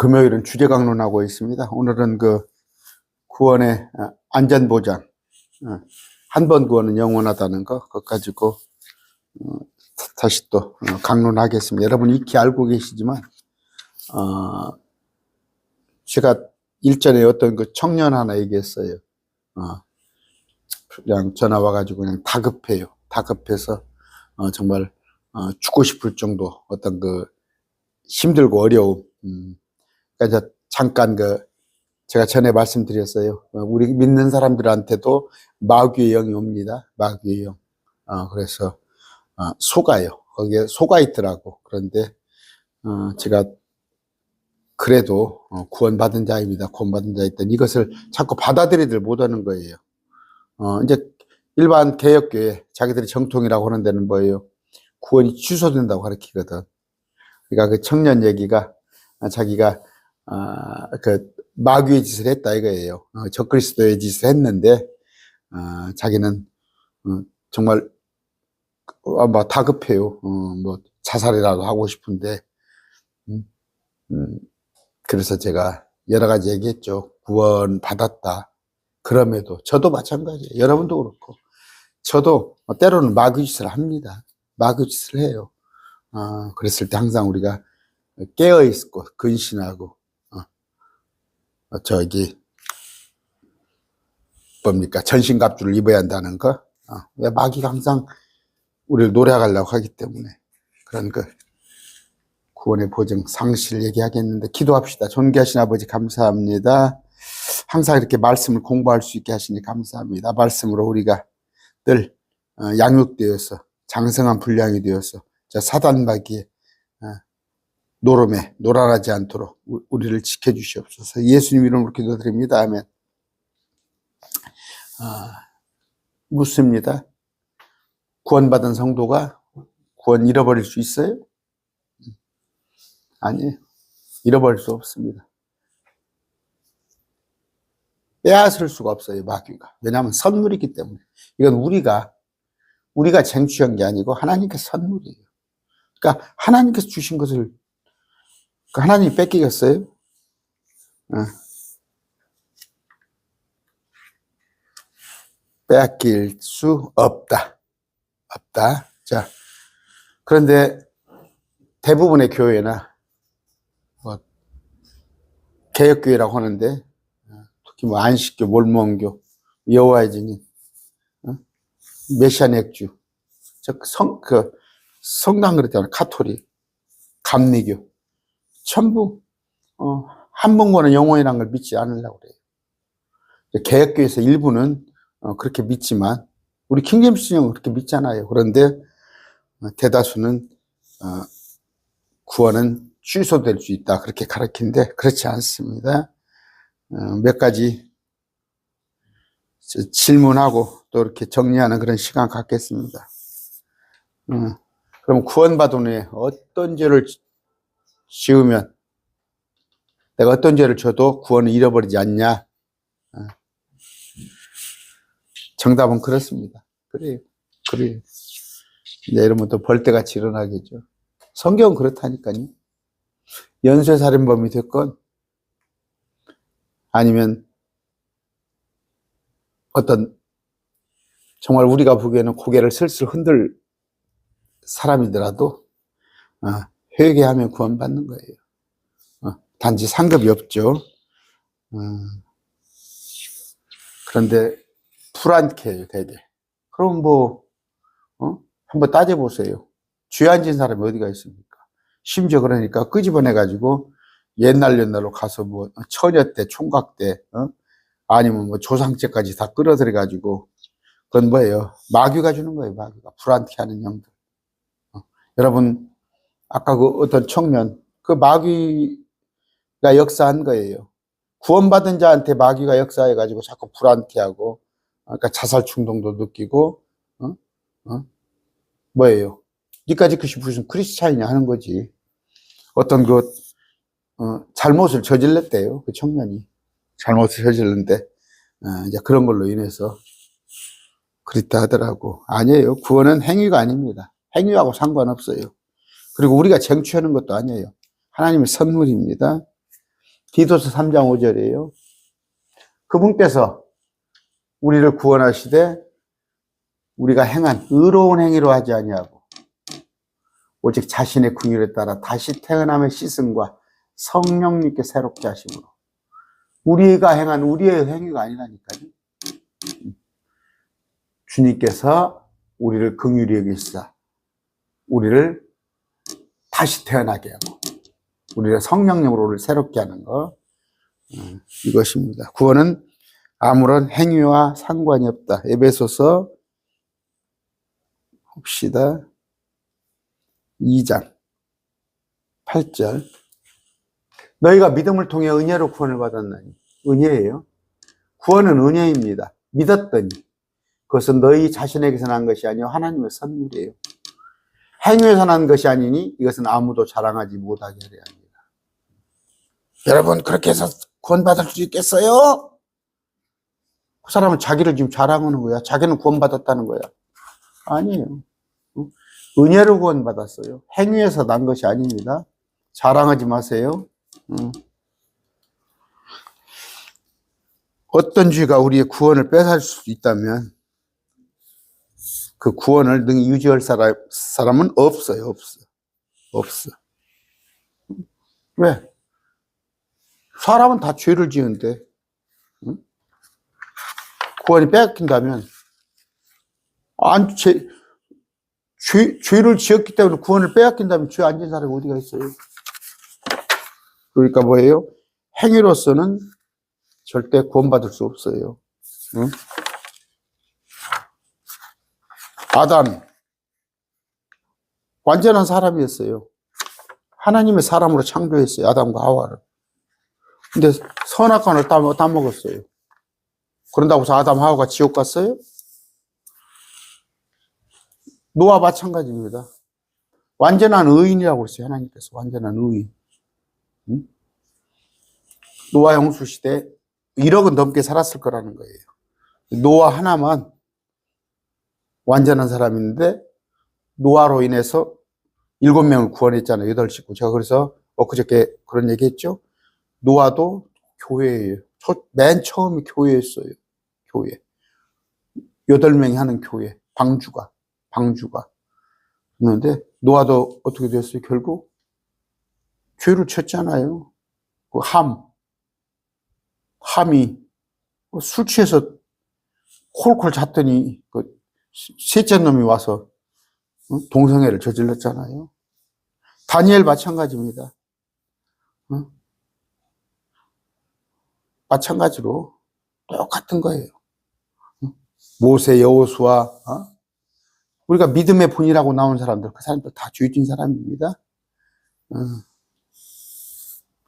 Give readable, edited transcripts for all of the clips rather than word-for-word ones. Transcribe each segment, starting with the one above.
금요일은 주제 강론하고 있습니다. 오늘은 구원의 안전보장, 한 번 구원은 영원하다는 거, 그거 가지고 다시 또 강론하겠습니다. 여러분 익히 알고 계시지만, 제가 일전에 어떤 청년 하나 얘기했어요. 그냥 전화 와가지고 그냥 다급해요. 다급해서 정말 죽고 싶을 정도 어떤 힘들고 어려움. 그러니까 잠깐 제가 전에 말씀드렸어요. 우리 믿는 사람들한테도 마귀의 영이 옵니다. 마귀의 영. 그래서 속아요. 거기에 속아 있더라고. 그런데 제가 그래도 구원받은 자입니다. 구원받은 자이다. 이것을 자꾸 받아들이들 못하는 거예요. 이제 일반 개혁교회 자기들이 정통이라고 하는 데는 뭐예요? 구원이 취소된다고 가르치거든. 그러니까 그 청년 얘기가 자기가 마귀의 짓을 했다 이거예요. 적그리스도의 짓을 했는데 자기는 정말 다급해요. 뭐 자살이라도 하고 싶은데 그래서 제가 여러 가지 얘기했죠. 구원 받았다. 그럼에도 저도 마찬가지예요. 여러분도 그렇고 저도 때로는 마귀 짓을 합니다. 마귀 짓을 해요. 그랬을 때 항상 우리가 깨어 있고 근신하고 뭡니까 전신갑주를 입어야 한다는 거. 왜 마귀가 항상 우리를 노래하려고 하기 때문에 그런 구원의 보증 상실 얘기하겠는데 기도합시다. 존귀하신 아버지 감사합니다. 항상 이렇게 말씀을 공부할 수 있게 하시니 감사합니다. 말씀으로 우리가 늘 양육되어서 장성한 분량이 되어서 저 사단마귀의 노름에 노란하지 않도록 우리를 지켜주시옵소서. 예수님 이름으로 기도드립니다. 아멘. 묻습니다. 구원받은 성도가 구원 잃어버릴 수 있어요? 아니에요. 잃어버릴 수 없습니다. 빼앗을 수가 없어요, 마귀가. 왜냐하면 선물이기 때문에. 이건 우리가 쟁취한 게 아니고 하나님께서 선물이에요. 그러니까 하나님께서 주신 것을 하나님이 뺏기겠어요? 뺏길 수 없다. 없다. 자, 그런데 대부분의 교회나 개혁교회라고 하는데 특히 안식교, 몰몬교, 여호와의 증인, 메시안 액주, 성당 그랬잖아요. 카톨릭, 감리교, 전부 한 번거는 영원이라는 걸 믿지 않으려고 그래요. 개혁교회에서 일부는 그렇게 믿지만 우리 킹제임스 신형은 그렇게 믿잖아요. 그런데 대다수는 구원은 취소될 수 있다 그렇게 가르치는데 그렇지 않습니다. 몇 가지 질문하고 또 이렇게 정리하는 그런 시간 갖겠습니다. 그럼 구원받은 후에 어떤 죄를 지으면 내가 어떤 죄를 져도 구원을 잃어버리지 않냐? 정답은 그렇습니다. 그래요. 이제 이러면 또 벌떼같이 일어나겠죠. 성경은 그렇다니까요. 연쇄살인범이 됐건 아니면 어떤 정말 우리가 보기에는 고개를 슬슬 흔들 사람이더라도 회개하면 구원받는 거예요. 단지 상급이 없죠. 그런데 불안케요, 되게. 그럼 한번 따져보세요. 죄 안 진 사람이 어디가 있습니까? 심지어 그러니까 끄집어내가지고 옛날로 가서 처녀 때, 총각 때, 아니면 조상제까지 다 끌어들여가지고 그건 뭐예요? 마귀가 주는 거예요, 마귀가. 불안케 하는 영들. 여러분, 아까 어떤 청년, 마귀가 역사한 거예요. 구원받은 자한테 마귀가 역사해가지고 자꾸 불안케 하고, 그러니까 자살 충동도 느끼고, 뭐예요? 니까지 그것이 무슨 크리스찬이냐 하는 거지. 어떤 잘못을 저질렀대요. 그 청년이. 잘못을 저질렀는데, 이제 그런 걸로 인해서 그랬다 하더라고. 아니에요. 구원은 행위가 아닙니다. 행위하고 상관없어요. 그리고 우리가 쟁취하는 것도 아니에요. 하나님의 선물입니다. 디도서 3장 5절이에요. 그분께서 우리를 구원하시되 우리가 행한 의로운 행위로 하지 아니하고 오직 자신의 긍휼에 따라 다시 태어남의 씻음과 성령님께 새롭게 하심으로. 우리가 행한 우리의 행위가 아니라니까요. 주님께서 우리를 긍휼히 여기시사 우리를 다시 태어나게 하고 우리를 성령님으로 우리를 새롭게 하는 것, 이것입니다. 구원은 아무런 행위와 상관이 없다. 에베소서 봅시다. 2장 8절. 너희가 믿음을 통해 은혜로 구원을 받았나니. 은혜예요. 구원은 은혜입니다. 믿었더니 그것은 너희 자신에게서 난 것이 아니요 하나님의 선물이에요. 행위에서 난 것이 아니니 이것은 아무도 자랑하지 못하게 하려 합니다. 여러분, 그렇게 해서 구원받을 수 있겠어요? 그 사람은 자기를 지금 자랑하는 거야. 자기는 구원받았다는 거야. 아니에요. 은혜로 구원받았어요. 행위에서 난 것이 아닙니다. 자랑하지 마세요. 어떤 죄가 우리의 구원을 뺏을 수 있다면 그 구원을 능히 유지할 사람은 없어요. 없어. 왜? 사람은 다 죄를 지은데 구원이 뺏긴다면 죄를 지었기 때문에 구원을 빼앗긴다면 죄 안 지은 사람이 어디가 있어요? 그러니까 뭐예요? 행위로서는 절대 구원받을 수 없어요. 응? 아담 완전한 사람이었어요. 하나님의 사람으로 창조했어요. 아담과 하와를. 근데 선악과를 따먹었어요. 그런다고 해서 아담 하와가 지옥 갔어요? 노아 마찬가지입니다. 완전한 의인이라고 했어요. 하나님께서 완전한 의인. 응? 노아 홍수 시대 1억은 넘게 살았을 거라는 거예요. 노아 하나만 완전한 사람인데 노아로 인해서 7명을 구원했잖아요. 8식구. 제가 그래서 엊그저께 그런 얘기 했죠. 노아도 교회예요. 맨 처음이 교회였어요. 교회. 8명이 하는 교회. 방주가. 그런데 노아도 어떻게 됐어요? 결국 죄를 쳤잖아요. 그 함이 술 취해서 콜콜 잤더니 그 셋째 놈이 와서 동성애를 저질렀잖아요. 다니엘 마찬가지입니다. 마찬가지로 똑같은 거예요. 모세, 여호수아, 우리가 믿음의 본이라고 나온 사람들, 그 사람들 다 죄진 사람입니다.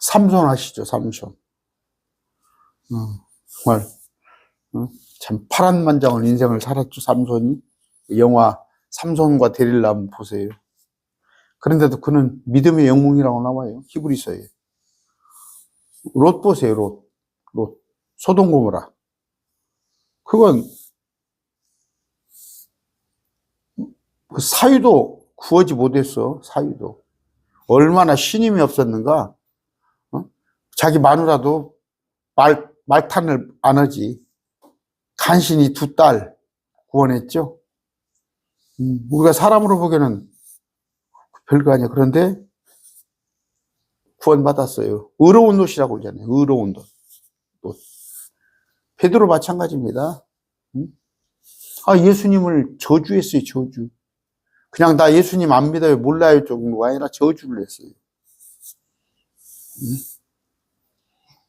삼손 아시죠? 삼손. 정말 참 파란만장한 인생을 살았죠. 삼손이. 영화 삼손과 데릴라 한번 보세요. 그런데도 그는 믿음의 영웅이라고 나와요. 히브리서에. 롯 보세요. 롯. 소돔 고모라. 그건 그 사유도 구하지 못했어. 사유도. 얼마나 신임이 없었는가. 자기 마누라도 말탄을 안 하지. 간신히 2딸 구원했죠. 우리가 사람으로 보기에는 별거 아니야. 그런데 구원받았어요. 의로운 롯이라고 그러잖아요. 의로운 롯. 베드로 마찬가지입니다. 예수님을 저주했어요. 저주. 그냥 나 예수님 안 믿어요. 몰라요. 정도가 아니라 저주를 했어요.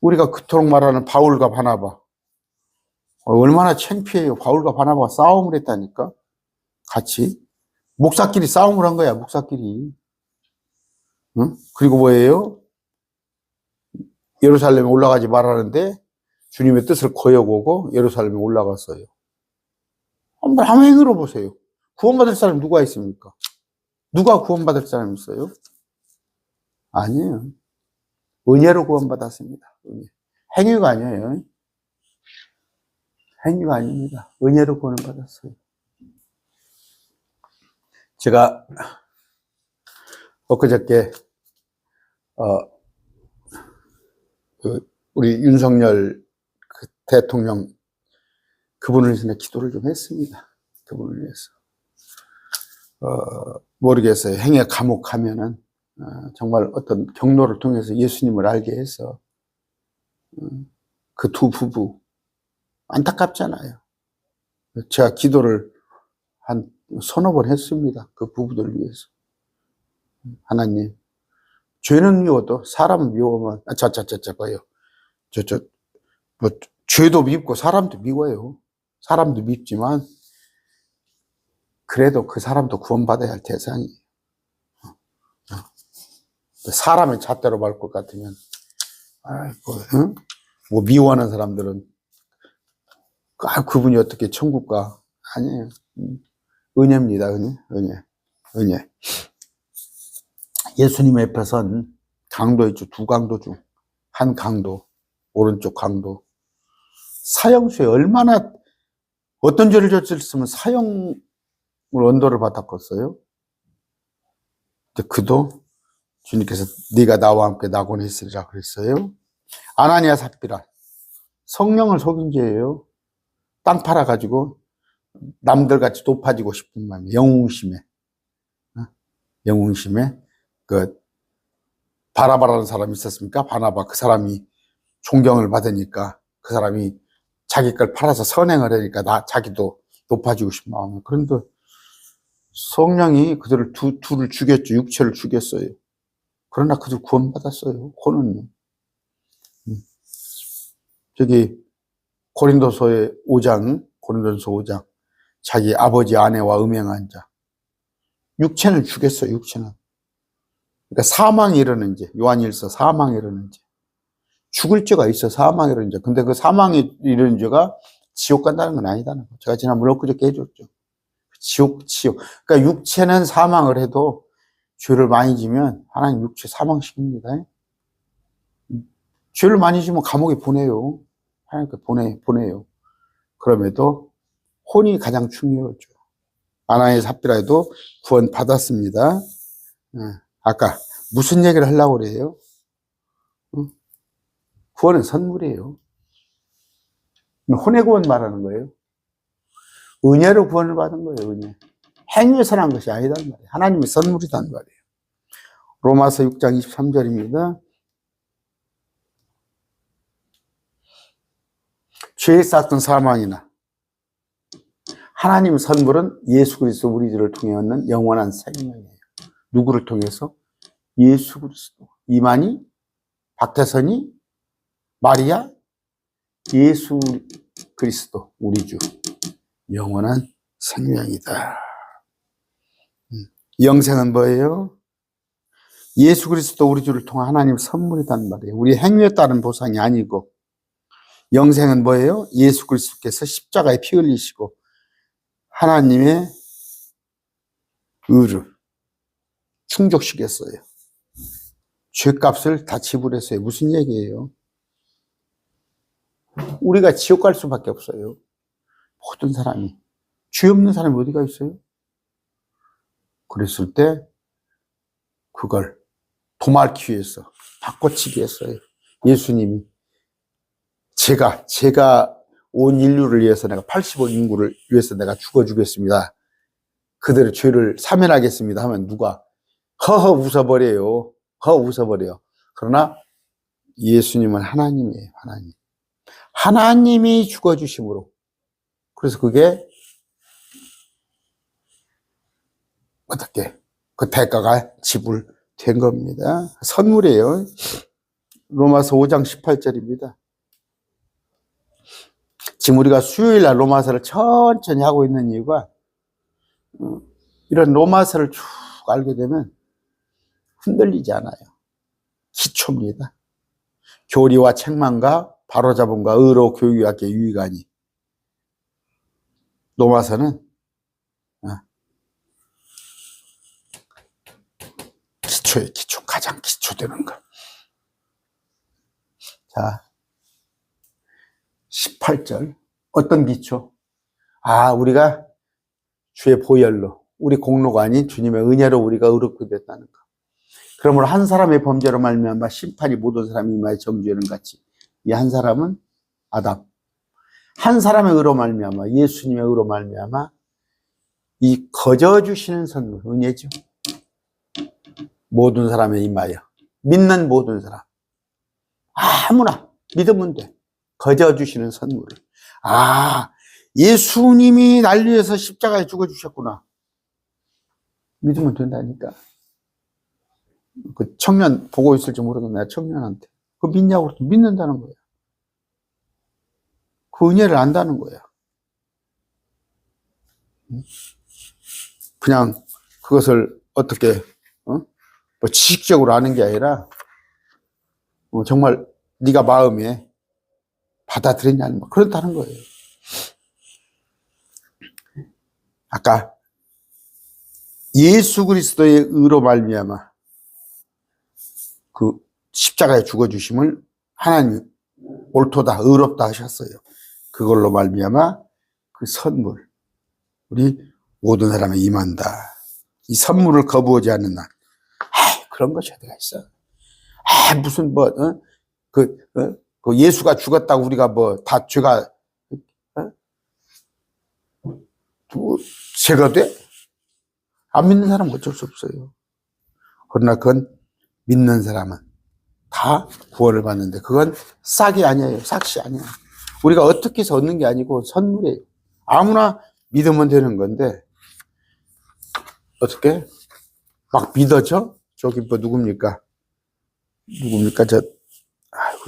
우리가 그토록 말하는 바울과 바나바. 얼마나 창피해요. 바울과 바나바가 싸움을 했다니까. 같이. 목사끼리 싸움을 한 거야. 목사끼리. 그리고 뭐예요? 예루살렘에 올라가지 말라는데 주님의 뜻을 거역하고 예루살렘에 올라갔어요. 한번 함행으로 보세요. 구원받을 사람 누가 있습니까? 누가 구원받을 사람 있어요? 아니에요. 은혜로 구원받았습니다. 행위가 아니에요. 행위가 아닙니다. 은혜로 구원을 받았어요. 제가 엊그저께 우리 윤석열 대통령 그분을 위해서 기도를 좀 했습니다. 그분을 위해서. 모르겠어요. 행여 감옥 가면은 정말 어떤 경로를 통해서 예수님을 알게 해서 그 두 부부 안타깝잖아요. 제가 기도를 한 서너 번 했습니다. 그 부부들을 위해서. 하나님, 죄는 미워도 사람은 미워하면 거요. 뭐 죄도 밉고 사람도 미워요. 사람도 밉지만 그래도 그 사람도 구원받아야 할 대상이에요. 사람의 잣대로 밟을 것 같으면 응? 뭐 미워하는 사람들은 그분이 어떻게 천국 가? 아니에요. 은혜입니다. 은혜. 예수님 앞에 선 강도 있죠. 두 강도 중 한 강도, 오른쪽 강도. 사형수에 얼마나 어떤 죄를 저질렀으면 사형을 언도를 받았겠어요? 그도 주님께서 네가 나와 함께 낙원에 있으리라 그랬어요. 아나니아 삽비라 성령을 속인 죄예요. 땅 팔아가지고 남들같이 높아지고 싶은 마음에 영웅심에 그 바나바라는 사람이 있었습니까? 바나바 그 사람이 존경을 받으니까 그 사람이 자기 걸 팔아서 선행을 하니까 자기도 높아지고 싶은 마음에. 그런데 성령이 그들을 둘을 죽였죠. 육체를 죽였어요. 그러나 그들 구원받았어요. 코는요. 저기 고린도서 5장 자기 아버지 아내와 음행한 자 육체는 죽였어요. 육체는. 그러니까 사망이 이르는 죄, 요한일서 사망이 이르는 죄. 죽을 죄가 있어. 사망이 이르는 죄. 근데 그 사망이 이르는 죄가 지옥 간다는 건 아니다는 거. 제가 지난번에 엊그저께 해줬죠. 지옥. 그러니까 육체는 사망을 해도 죄를 많이 지면 하나님 육체 사망시킵니다. 죄를 많이 지면 감옥에 보내요. 하나님께 보내요. 그럼에도 혼이 가장 중요하죠. 아나니아 삽비라도 구원 받았습니다. 아까 무슨 얘기를 하려고 그래요? 구원은 선물이에요. 혼의 구원 말하는 거예요. 은혜로 구원을 받은 거예요. 은혜. 행위에서 난 것이 아니단 말이에요. 하나님의 선물이단 말이에요. 로마서 6장 23절입니다. 죄에 쌓던 사망이나 하나님의 선물은 예수 그리스도 우리 죄를 통해 얻는 영원한 생명이에요. 누구를 통해서? 예수 그리스도. 이만희, 박태선이, 마리아, 예수 그리스도 우리 주 영원한 생명이다. 영생은 뭐예요? 예수 그리스도 우리 주를 통한 하나님 선물이란 말이에요. 우리 행위에 따른 보상이 아니고. 영생은 뭐예요? 예수 그리스도께서 십자가에 피 흘리시고 하나님의 의를 충족시켰어요. 죄값을 다 지불했어요. 무슨 얘기예요? 우리가 지옥 갈 수밖에 없어요. 모든 사람이. 죄 없는 사람이 어디가 있어요? 그랬을 때 그걸 도말기 위해서 바꿔치기 했어요. 예수님이 제가 온 인류를 위해서 내가 80억 인구를 위해서 내가 죽어주겠습니다. 그들의 죄를 사면하겠습니다 하면 누가 허허 웃어버려요. 그러나 예수님은 하나님이에요. 하나님이 죽어주심으로. 그래서 그게 어떻게 그 대가가 지불된 겁니다. 선물이에요. 로마서 5장 18절입니다. 지금 우리가 수요일 날 로마서를 천천히 하고 있는 이유가 이런 로마서를 쭉 알게 되면 흔들리지 않아요. 기초입니다. 교리와 책망과 바로잡음과 의로 교육학의 유익하니. 로마서는 기초에 기초, 가장 기초되는 것. 자, 18절. 어떤 기초? 우리가 주의 보혈로, 우리 공로가 아닌 주님의 은혜로 우리가 의롭게 됐다는 것. 그러므로 한 사람의 범죄로 말미암아 심판이 모든 사람이 이마에 점주하는 같이 이 한 사람은 아담. 한 사람의 의로 말미암아 예수님의 의로 말미암아 이 거저 주시는 선물 은혜죠. 모든 사람의 이마에 믿는 모든 사람 아무나 믿으면 돼. 거저 주시는 선물을. 아, 예수님이 날 위해서 십자가에 죽어주셨구나. 믿으면 된다니까. 그 청년 보고 있을지 모르겠네. 청년한테. 그거 믿냐고 그랬더니 믿는다는 거야. 그 은혜를 안다는 거야. 그냥 그것을 어떻게 뭐 지식적으로 아는 게 아니라 정말 네가 마음에 받아들이냐는 뭐 그렇다는 거예요. 아까 예수 그리스도의 의로 말미암아 그 십자가에 죽어주심을 하나님 옳도다 의롭다 하셨어요. 그걸로 말미암아 그 선물 우리 모든 사람에 임한다. 이 선물을 거부하지 않는 날. 그런 것이 어디가 있어? 무슨 그 예수가 죽었다고 우리가 뭐 다 죄가 죄가 돼? 안 믿는 사람은 어쩔 수 없어요. 그러나 그건 믿는 사람은 다 구원을 받는데 그건 싹이 아니에요. 싹이 아니에요. 우리가 어떻게 해서 얻는 게 아니고 선물이에요. 아무나 믿으면 되는 건데 어떻게 막 믿어져? 저기 뭐 누굽니까?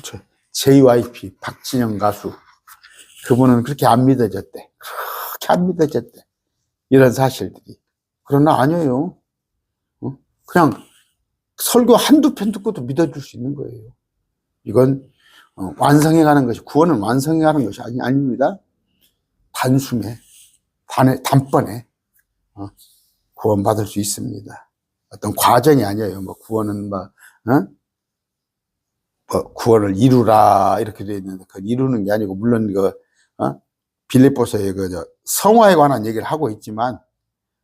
저 JYP 박진영 가수 그분은 그렇게 안 믿어졌대. 그렇게 안 믿어졌대. 이런 사실들이. 그러나 아니에요. 그냥 설교 한두 편 듣고도 믿어줄 수 있는 거예요. 이건 완성해가는 것이, 구원은 완성해가는 것이 아닙니다. 단숨에, 단번에 구원받을 수 있습니다. 어떤 과정이 아니에요. 뭐 구원은 뭐 구원을 이루라 이렇게 되어 있는데 그 이루는 게 아니고 물론 빌립보서의 성화에 관한 얘기를 하고 있지만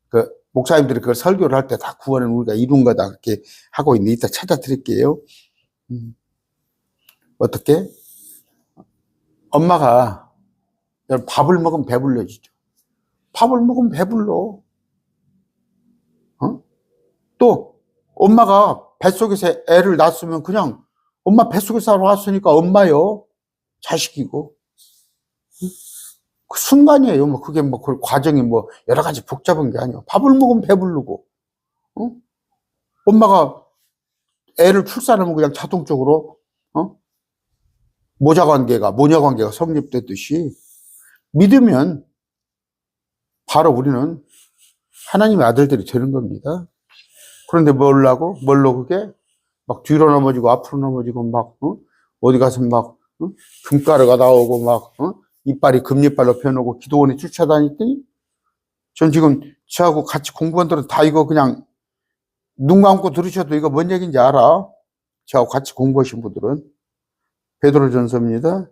그 목사님들이 그걸 설교를 할 때 다 구원은 우리가 이룬 거다 그렇게 하고 있는데 이따 찾아드릴게요. 어떻게? 엄마가 밥을 먹으면 배불러지죠. 밥을 먹으면 배불러. 또 엄마가 뱃속에서 애를 낳았으면 그냥 엄마 뱃속에서 왔으니까 엄마요. 자식이고. 그 순간이에요. 뭐 그게 뭐 그 과정이 뭐 여러 가지 복잡한 게 아니에요. 밥을 먹으면 배부르고. 엄마가 애를 출산하면 그냥 자동적으로 모녀 관계가 성립되듯이 믿으면 바로 우리는 하나님의 아들들이 되는 겁니다. 그런데 뭘로 그게? 막 뒤로 넘어지고 앞으로 넘어지고 막, 어디 가서 막, 금가루가 나오고 막, 이빨이 금이빨로 변하고 기도원에 쫓아다녔더니 전 지금 저하고 같이 공부한 들은 다 이거 그냥 눈 감고 들으셔도 이거 뭔 얘기인지 알아? 저하고 같이 공부하신 분들은. 베드로전서입니다.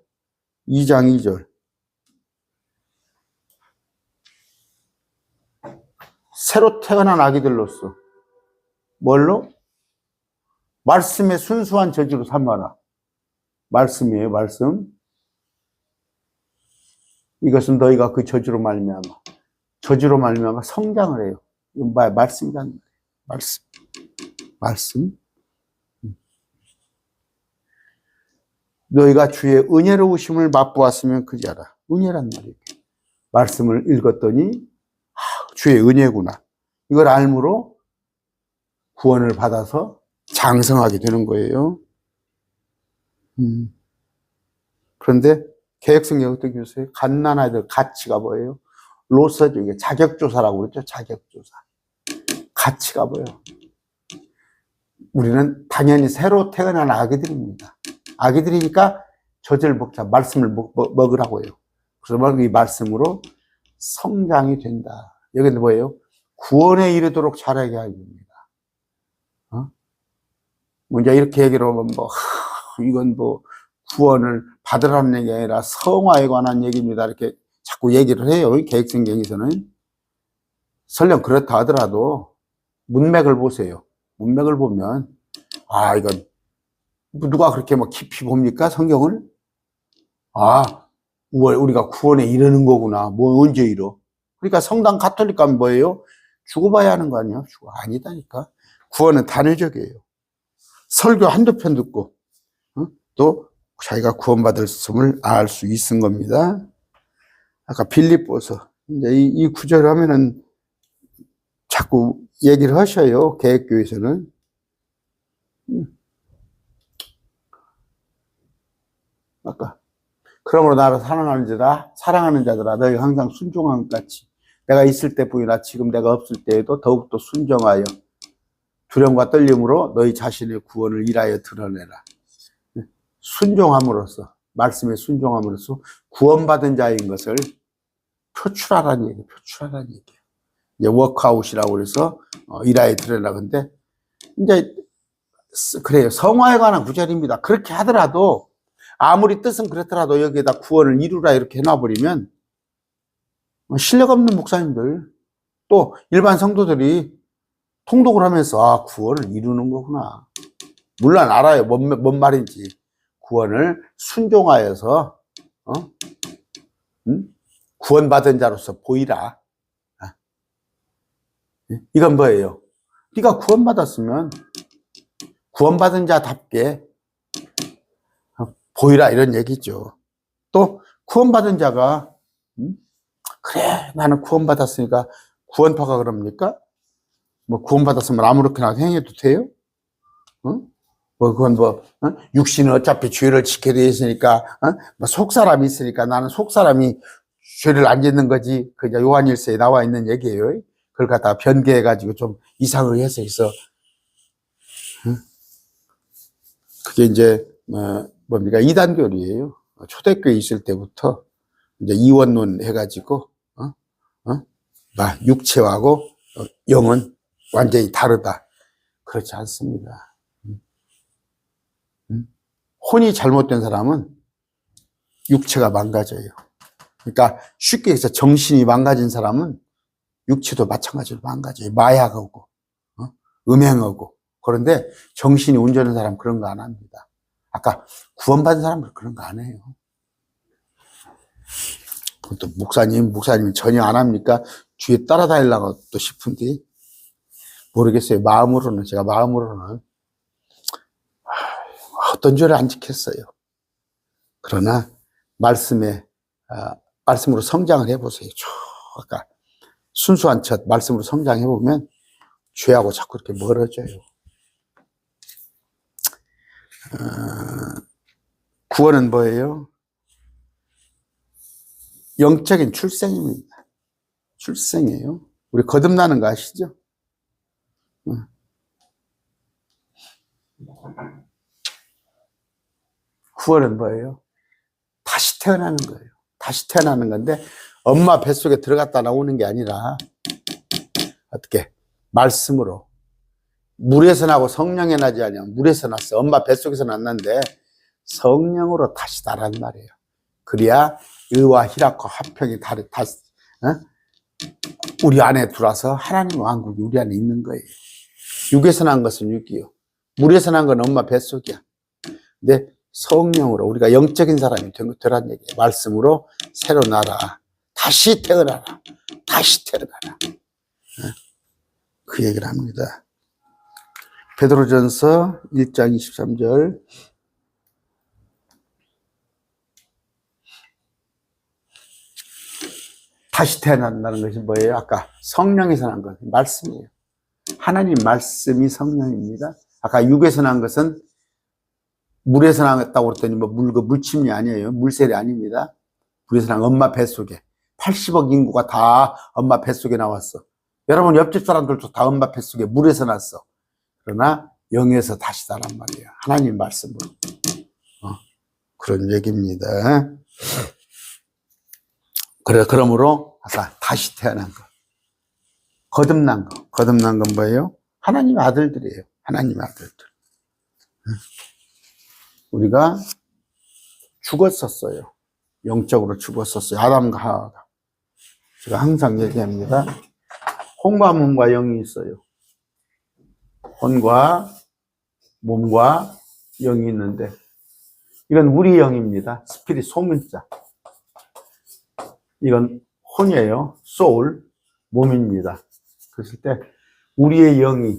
2장 2절. 새로 태어난 아기들로서 뭘로? 말씀의 순수한 저주로 삼아라. 말씀이에요, 말씀. 이것은 너희가 그 저주로 말미암아 성장을 해요. 이건 말씀이라는 거예요. 말씀. 너희가 주의 은혜로우심을 맛보았으면 그지하라. 은혜란 말이에요. 말씀을 읽었더니 주의 은혜구나. 이걸 알므로 구원을 받아서 장성하게 되는 거예요. 그런데 개혁성경 어떻게 교수해요? 갓난아이들 가치가 뭐예요? 로서죠. 이게 자격조사라고 그랬죠. 자격조사. 가치가 뭐예요? 우리는 당연히 새로 태어난 아기들입니다. 아기들이니까 젖을 먹자. 말씀을 먹으라고 해요. 그러면 이 말씀으로 성장이 된다. 여기는 뭐예요? 구원에 이르도록 자라게 하십니다. 먼저 이렇게 얘기를 하면 이건 구원을 받으라는 얘기 아니라 성화에 관한 얘기입니다. 이렇게 자꾸 얘기를 해요. 계획성경에서는. 설령 그렇다 하더라도 문맥을 보세요. 문맥을 보면 이건 누가 그렇게 막 깊이 봅니까? 성경을? 우리가 구원에 이르는 거구나. 뭐 언제 이뤄? 그러니까 성당 가톨릭 가면 뭐예요? 죽어봐야 하는 거 아니야? 아니다니까. 구원은 단회적이에요. 설교 한두 편 듣고 또 자기가 구원받았음을 알 수 있은 겁니다. 아까 빌립보서 이제 이 구절 하면은 자꾸 얘기를 하셔요. 개혁교회에서는. 아까 그러므로 나를 사랑하는 자들아 너희 항상 순종한 것 같이 내가 있을 때뿐이나 지금 내가 없을 때에도 더욱더 순종하여 두려움과 떨림으로 너희 자신의 구원을 일하여 드러내라. 순종함으로써 말씀에 순종함으로써 구원받은 자인 것을 표출하라는 얘기예요. 이제 워크아웃이라고 해서 일하여 드러내라. 근데 이제 그래요. 성화에 관한 구절입니다. 그렇게 하더라도 아무리 뜻은 그렇더라도 여기에다 구원을 이루라 이렇게 해놔버리면 실력 없는 목사님들 또 일반 성도들이 통독을 하면서 구원을 이루는 거구나. 물론 알아요. 뭔 말인지. 구원을 순종하여서 구원받은 자로서 보이라. 이건 뭐예요? 네가 구원받았으면 구원받은 자답게 보이라 이런 얘기죠. 또 구원받은 자가 그래 나는 구원받았으니까 구원파가 그럽니까? 뭐 구원받았으면 아무렇게나 행해도 돼요? 그건 육신은 어차피 죄를 지켜야 있으니까 뭐 속사람이 있으니까 나는 속사람이 죄를 안 짓는 거지. 그냥 요한일서에 나와 있는 얘기예요. 그걸 갖다가 변개해가지고 좀 이상하게 해서 있어. 그게 이제 뭡니까? 이단교리예요. 초대교회 있을 때부터 이제 이원론 해가지고 육체하고 영은 완전히 다르다. 그렇지 않습니다. 혼이 잘못된 사람은 육체가 망가져요. 그러니까 쉽게 해서 정신이 망가진 사람은 육체도 마찬가지로 망가져요. 마약하고 음행하고. 그런데 정신이 온전한 사람은 그런 거 안 합니다. 아까 구원받은 사람은 그런 거 안 해요. 또 목사님이 전혀 안 합니까? 뒤에 따라다니려고 또 싶은데 모르겠어요. 제가 마음으로는 어떤 죄를 안 지켰어요. 그러나 말씀으로 성장을 해보세요. 아까 순수한 첫 말씀으로 성장해보면 죄하고 자꾸 이렇게 멀어져요. 구원은 뭐예요? 영적인 출생입니다. 출생이에요. 우리 거듭나는 거 아시죠? 구원은 뭐예요? 다시 태어나는 거예요. 다시 태어나는 건데 엄마 뱃속에 들어갔다 나오는 게 아니라 어떻게? 말씀으로. 물에서 나고 성령에 나지 않으면 물에서 났어. 엄마 뱃속에서 났는데 성령으로 다시 나란 말이에요. 그래야 의와 희락과 화평이 우리 안에 들어와서 하나님 왕국이 우리 안에 있는 거예요. 육에서 난 것은 육이요. 물에서 난 건 엄마 뱃속이야. 근데 성령으로 우리가 영적인 사람이 되란 얘기예요. 말씀으로 새로 나라. 다시 태어나라. 다시 태어나라. 그 얘기를 합니다. 베드로전서 1장 23절. 다시 태어난다는 것이 뭐예요? 아까 성령에서 난 것, 말씀이에요. 하나님 말씀이 성령입니다. 아까 육에서 난 것은 물에서 나왔다고 그랬더니 물침이 아니에요. 물셀이 아닙니다. 물에서 난 엄마 뱃속에 80억 인구가 다 엄마 뱃속에 나왔어. 여러분 옆집 사람들도 다 엄마 뱃속에 물에서 났어. 그러나 영에서 다시 나란 말이에요. 하나님 말씀으로. 그런 얘기입니다. 그러므로 아까 다시 태어난 거. 거듭난 거. 거듭난 건 뭐예요? 하나님 아들들이에요. 하나님 아들들. 우리가 죽었었어요. 영적으로 죽었었어요. 아담과 하와가. 제가 항상 얘기합니다. 혼과 몸과 영이 있어요. 혼과 몸과 영이 있는데, 이건 우리 영입니다. 스피릿, 소문자. 이건 혼이에요. 소울, 몸입니다. 그랬을 때 우리의 영이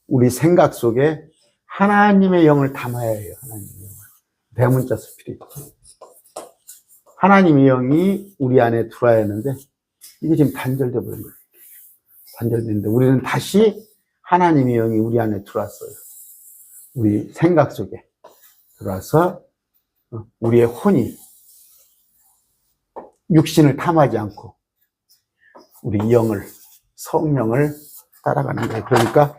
우리 생각 속에 하나님의 영을 담아야 해요. 하나님의 영을. 대문자 스피릿. 하나님의 영이 우리 안에 들어와야 하는데 이게 지금 단절돼 버린 거예요. 단절되는데 우리는 다시 하나님의 영이 우리 안에 들어왔어요. 우리 생각 속에 들어와서 우리의 혼이 육신을 탐하지 않고 우리 영을, 성령을 따라가는 거예요. 그러니까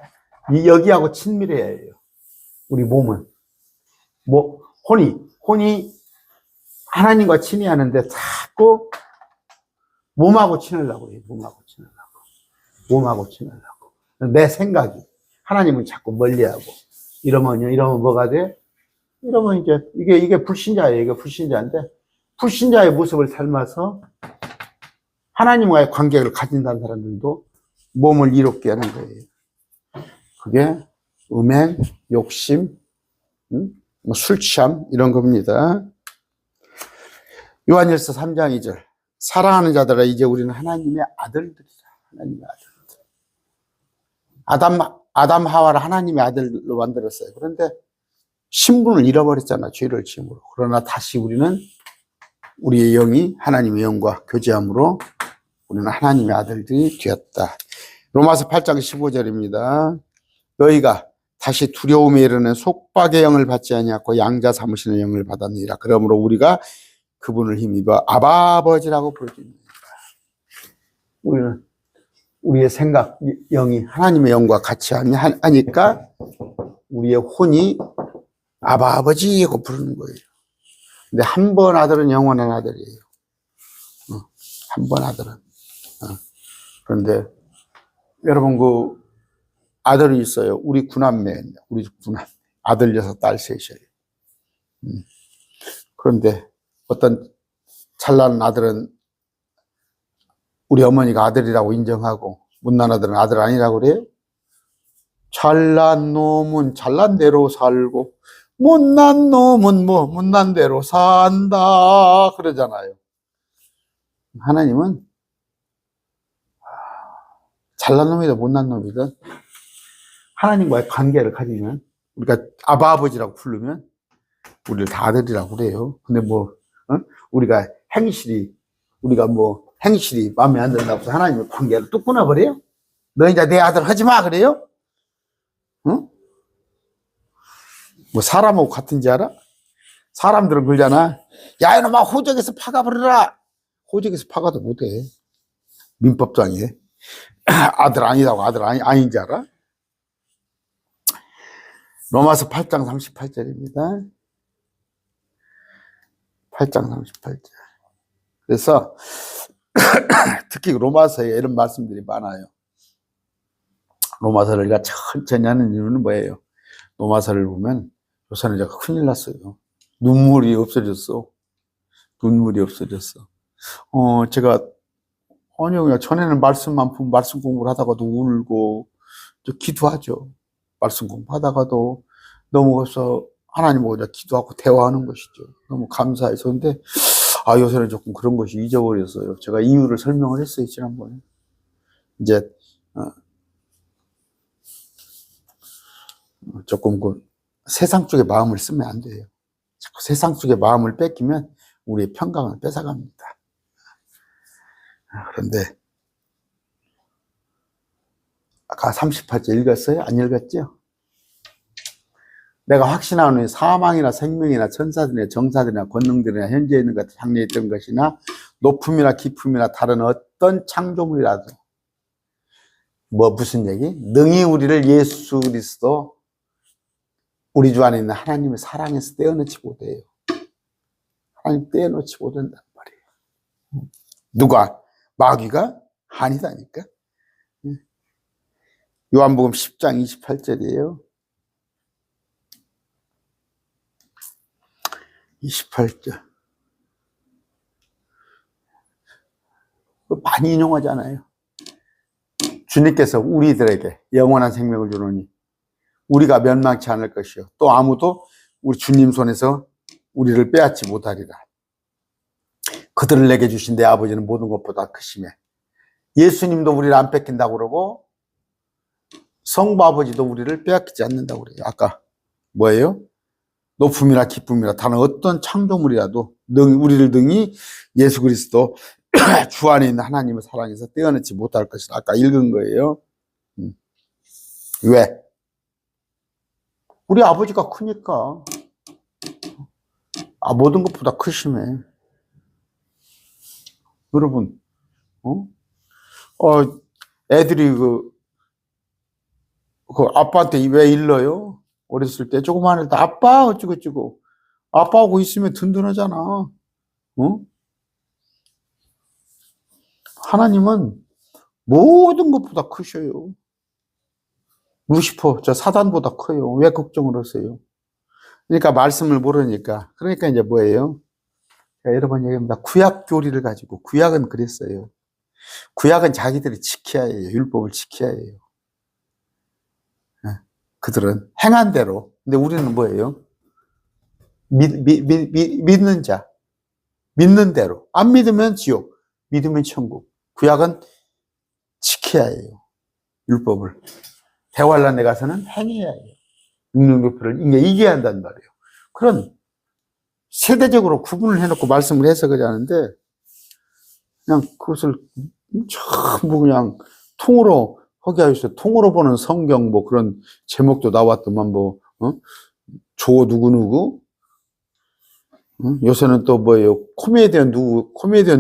이 여기하고 친밀해야 해요. 우리 몸은 혼이 하나님과 친해하는데 자꾸 몸하고 친하려고 해요. 몸하고 친하려고. 내 생각이 하나님은 자꾸 멀리하고 이러면 뭐가 돼? 이러면 이제 이게 불신자예요. 이게 불신자인데 불신자의 모습을 닮아서 하나님과의 관계를 가진다는 사람들도 몸을 이롭게 하는 거예요. 그게 음행, 욕심, 술 취함 이런 겁니다. 요한일서 3장 2절. 사랑하는 자들아 이제 우리는 하나님의 아들들이다. 하나님의 아들들. 아담 하와를 하나님의 아들로 만들었어요. 그런데 신분을 잃어버렸잖아. 죄를 지음으로. 그러나 다시 우리는 우리의 영이 하나님의 영과 교제함으로 우리는 하나님의 아들들이 되었다. 로마서 8장 15절입니다. 너희가 다시 두려움에 이르는 속박의 영을 받지 아니하고 양자 삼으시는 영을 받았느니라. 그러므로 우리가 그분을 힘입어 아바 아버지라고 부르짖느니라. 우리는 우리의 생각 영이 하나님의 영과 같이 하니까 우리의 혼이 아바 아버지라고 부르는 거예요. 근데 한 번 아들은 영원한 아들이에요. 한 번 아들은. 그런데 여러분 그 아들이 있어요. 우리 구남매 아들 6, 딸 3이에요. 그런데 어떤 잘난 아들은 우리 어머니가 아들이라고 인정하고 못난 아들은 아들 아니라고 그래요? 잘난 놈은 잘난 대로 살고 못난 놈은 못난 대로 산다 그러잖아요. 하나님은 잘난 놈이든 못난 놈이든 하나님과의 관계를 가지면 우리가 아바 아버지라고 부르면 우리를 다 아들이라고 그래요. 근데 우리가 행실이 마음에 안 든다고 해서 하나님의 관계를 뚝 끊어버려요? 너 이제 내 아들 하지 마 그래요? 응? 사람하고 같은지 알아? 사람들은 그러잖아. 야 이놈아 호적에서 파가버려라. 호적에서 파가도 못해. 민법상에 아들 아니라고 아들 아닌지 알아? 로마서 8장 38절입니다. 8장 38절. 그래서 특히 로마서에 이런 말씀들이 많아요. 로마서를 우리가 천천히 하는 이유는 뭐예요? 로마서를 보면 요새는 제가 큰일 났어요. 눈물이 없어졌어. 제가 그냥 전에는 말씀만 보면 말씀 공부를 하다가도 울고 기도하죠. 말씀 공부하다가도 넘어가서 하나님하고 기도하고 대화하는 것이죠. 너무 감사해서. 근데 요새는 조금 그런 것이 잊어버렸어요. 제가 이유를 설명을 했어요, 지난번에. 이제 조금 세상 쪽에 마음을 쓰면 안 돼요. 자꾸 세상 쪽에 마음을 뺏기면 우리의 평강을 뺏어갑니다. 그런데 아까 38절 읽었어요? 안 읽었죠? 내가 확신하노니 사망이나 생명이나 천사들이나 정사들이나 권능들이나 현재 있는 것, 장래에 있던 것이나 높음이나 깊음이나 다른 어떤 창조물이라도 무슨 얘기? 능히 우리를 예수 그리스도 우리 주 안에 있는 하나님의 사랑에서 떼어놓지 못해요. 하나님 떼어놓지 못한단 말이에요. 누가? 마귀가? 아니다니까. 요한복음 10장 28절이에요. 28절. 많이 인용하잖아요. 주님께서 우리들에게 영원한 생명을 주노니 우리가 멸망치 않을 것이요 또 아무도 우리 주님 손에서 우리를 빼앗지 못하리라. 그들을 내게 주신 내 아버지는 모든 것보다 크시매. 예수님도 우리를 안 뺏긴다고 그러고 성부 아버지도 우리를 빼앗기지 않는다고 그래요. 아까 뭐예요? 높음이나 기쁨이나 다른 어떤 창조물이라도 우리를 등이 예수 그리스도 주 안에 있는 하나님의 사랑에서 떼어내지 못할 것이다. 아까 읽은 거예요. 왜? 우리 아버지가 크니까. 모든 것보다 크시네. 여러분, 애들이 아빠한테 왜 일러요? 어렸을 때 조그만 할 때 아빠 어쩌고저쩌고. 아빠하고 있으면 든든하잖아. 하나님은 모든 것보다 크셔요. 루시퍼, 저 사단보다 커요. 왜 걱정을 하세요? 그러니까 말씀을 모르니까. 그러니까 이제 뭐예요? 제가 여러 번 얘기합니다. 구약 교리를 가지고, 구약은 그랬어요. 구약은 자기들이 지켜야 해요. 율법을 지켜야 해요. 그들은 행한 대로. 근데 우리는 뭐예요? 믿는 자. 믿는 대로. 안 믿으면 지옥. 믿으면 천국. 구약은 지켜야 해요. 율법을. 대환란에 가서는 행해야 해요. 육륜교표를 이겨야 한단 말이에요. 그런 세대적으로 구분을 해놓고 말씀을 해석을 하는데 그냥 그것을 전부 그냥 통으로 허기하여서 통으로 보는 성경 뭐 그런 제목도 나왔더만 조 누구누구 요새는 또 뭐예요 코미디언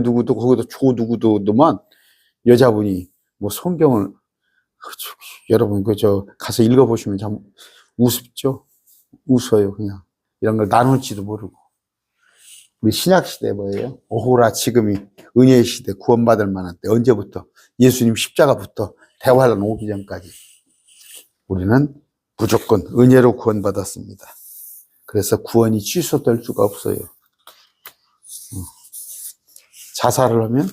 누구도 거기도 조 누구도만 여자분이 뭐 성경을 여러분 그저 가서 읽어보시면 참 우습죠. 웃어요 그냥. 이런 걸 나눌지도 모르고. 우리 신약시대 뭐예요? 오호라 지금이 은혜의 시대 구원받을 만한 때 언제부터? 예수님 십자가부터 대환란 오기 전까지 우리는 무조건 은혜로 구원받았습니다. 그래서 구원이 취소될 수가 없어요. 자살을 하면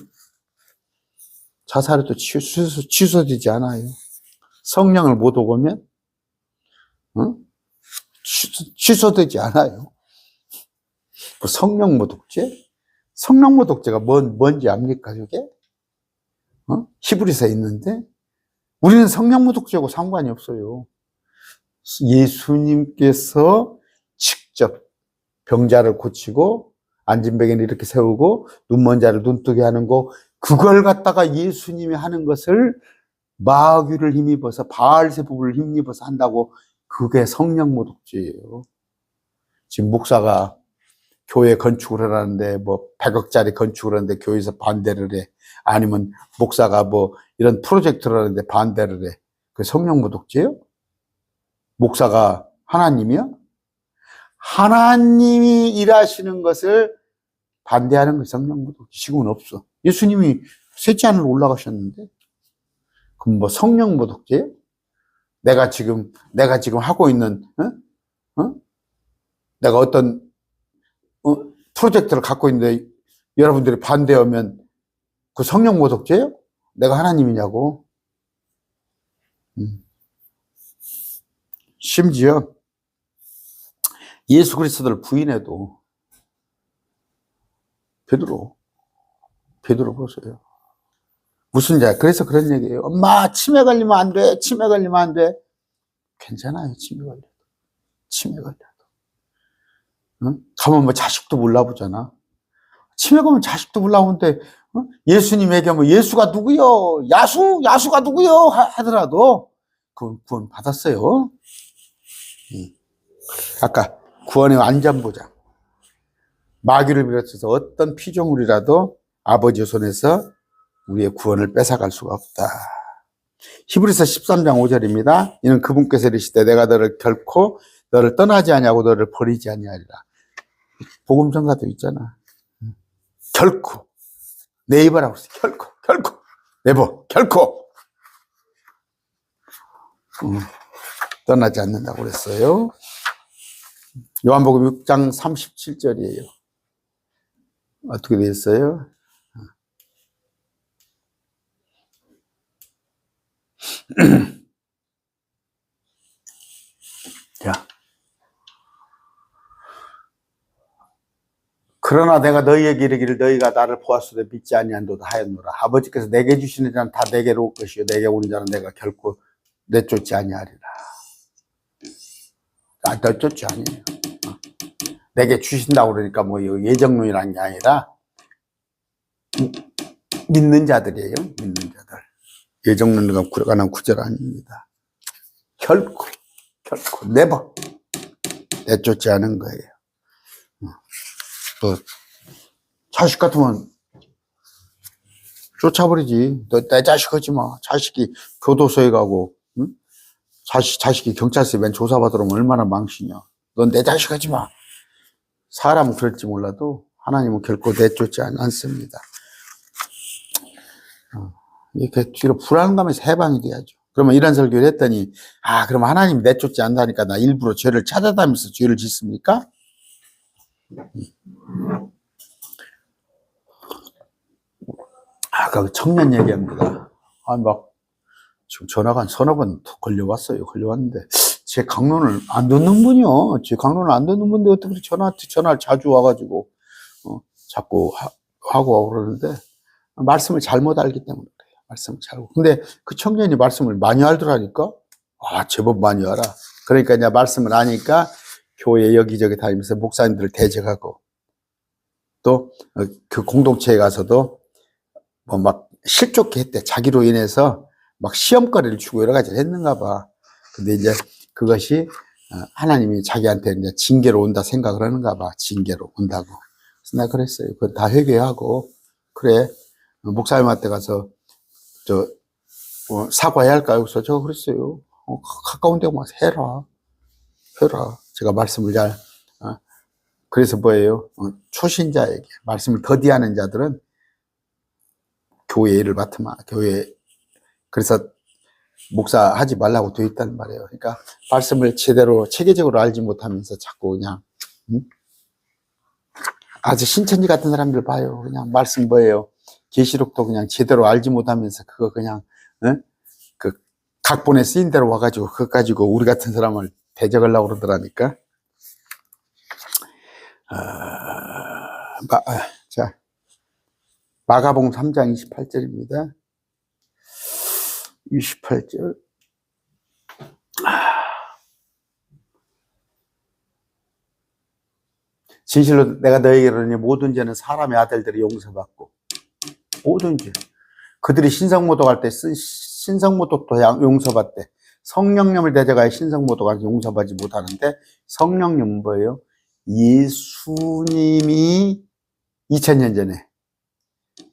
자살이 또 취소되지 않아요. 성령을 못 오고면 취소되지 않아요. 뭐 성령 모독죄? 성령 모독죄가 뭔지 압니까, 저게? 히브리서에 있는데, 우리는 성령 모독죄하고 상관이 없어요. 예수님께서 직접 병자를 고치고, 앉은 베개를 이렇게 세우고, 눈먼 자를 눈뜨게 하는 거, 그걸 갖다가 예수님이 하는 것을 마귀를 힘입어서, 바알세불을 힘입어서 한다고, 그게 성령 모독죄예요. 지금 목사가 교회 건축을 하라는데 뭐 100억짜리 건축을 하는데 교회에서 반대를 해. 아니면 목사가 뭐 이런 프로젝트를 하는데 반대를 해. 그 성령 모독죄예요? 목사가 하나님이요? 하나님이 일하시는 것을 반대하는 게 성령 모독죄. 지금은 없어. 예수님이 셋째 하늘로 올라가셨는데 그럼 뭐 성령 모독죄예요? 내가 지금 하고 있는 내가 어떤 프로젝트를 갖고 있는데 여러분들이 반대하면 그 성령 모독죄예요? 내가 하나님이냐고. 심지어 예수 그리스도를 부인해도 베드로 보세요. 무슨 자? 그래서 그런 얘기예요. 엄마 치매 걸리면 안 돼. 치매 걸리면 안 돼. 괜찮아요. 치매 걸려도. 가면 뭐 자식도 몰라보잖아. 치매 가면 자식도 몰라보는데 예수님에게 뭐 예수가 누구요? 야수가 누구요? 하더라도 구원 받았어요. 아까 구원의 안전보장. 마귀를 비롯해서 어떤 피조물이라도 아버지 손에서 우리의 구원을 뺏어갈 수가 없다. 히브리서 13장 5절입니다. 이는 그분께서 이르시되 내가 너를 떠나지 아니하고 너를 버리지 아니하리라. 복음 전가도 있잖아. 결코 네이버라고 했어요. 결코 네버 결코 떠나지 않는다고 그랬어요. 요한복음 6장 37절이에요. 어떻게 되어 있어요? 그러나 내가 너희에게 이르기를 너희가 나를 보았으되 믿지 아니한도다 하였노라. 아버지께서 내게 주시는 자는 다 내게로 올 것이요 내게 오는 자는 내가 결코 내쫓지 아니하리라. 내쫓지 아니에요. 내게 주신다고 그러니까 뭐 예정론이라는 게 아니라 믿는 자들이에요. 믿는 자들. 예정론과 관한 구절 아닙니다. 결코 never 내쫓지 않은 거예요. 또 자식 같으면 쫓아버리지. 너 내 자식 하지 마. 자식이 교도소에 가고, 응? 자식이 경찰서에 맨 조사받으러 오면 얼마나 망신이야. 넌 내 자식 하지 마. 사람은 그럴지 몰라도 하나님은 결코 내쫓지 않습니다. 이렇게 뒤로 불안감에서 해방이 돼야죠. 그러면 이런 설교를 했더니, 그럼 하나님이 내쫓지 않다니까 나 일부러 죄를 찾아다니면서 죄를 짓습니까? 그 청년 얘기합니다. 지금 전화가 한 서너 번 걸려왔는데, 제 강론을 안 듣는 분이요. 제 강론을 안 듣는 분인데 어떻게 전화를 자주 와가지고, 자꾸 하고 그러는데, 말씀을 잘못 알기 때문에 그래요. 말씀을 잘못. 근데 그 청년이 말씀을 많이 알더라니까? 제법 많이 알아. 그러니까 이제 말씀을 아니까 교회 여기저기 다니면서 목사님들을 대적하고, 또 그 공동체에 가서도 뭐 막 실족해 했대. 자기로 인해서 막 시험거리를 주고 여러 가지를 했는가 봐. 근데 이제 그것이 하나님이 자기한테 이제 징계로 온다 생각을 하는가 봐. 징계로 온다고. 그래서 내가 그랬어요. 그거 다 회개하고, 그래, 목사님한테 가서 사과해야 할까요? 그래서 제가 그랬어요. 가까운 데 가서 해라. 제가 말씀을 그래서 뭐예요? 초신자에게 말씀을 더디하는 자들은 교회 일을 맡으면 그래서 목사 하지 말라고 되어 있다는 말이에요. 그러니까 말씀을 제대로 체계적으로 알지 못하면서 자꾸 그냥 아주 신천지 같은 사람들 봐요. 그냥 말씀 뭐예요? 계시록도 그냥 제대로 알지 못하면서 그거 그냥 그 각본에 쓰인 대로 와가지고 그거 가지고 우리 같은 사람을 대적하려고 그러더라니까. 자, 마가복음 3장 28절입니다. 28절. 진실로 내가 너에게 이르노니 모든 죄는 사람의 아들들이 용서받고, 모든 죄. 그들이 신성모독할 때 신성모독도 용서받대. 성령님을 대적하여 신성모독할 때 용서받지 못하는데, 성령님은 뭐예요? 예수님이 2000년 전에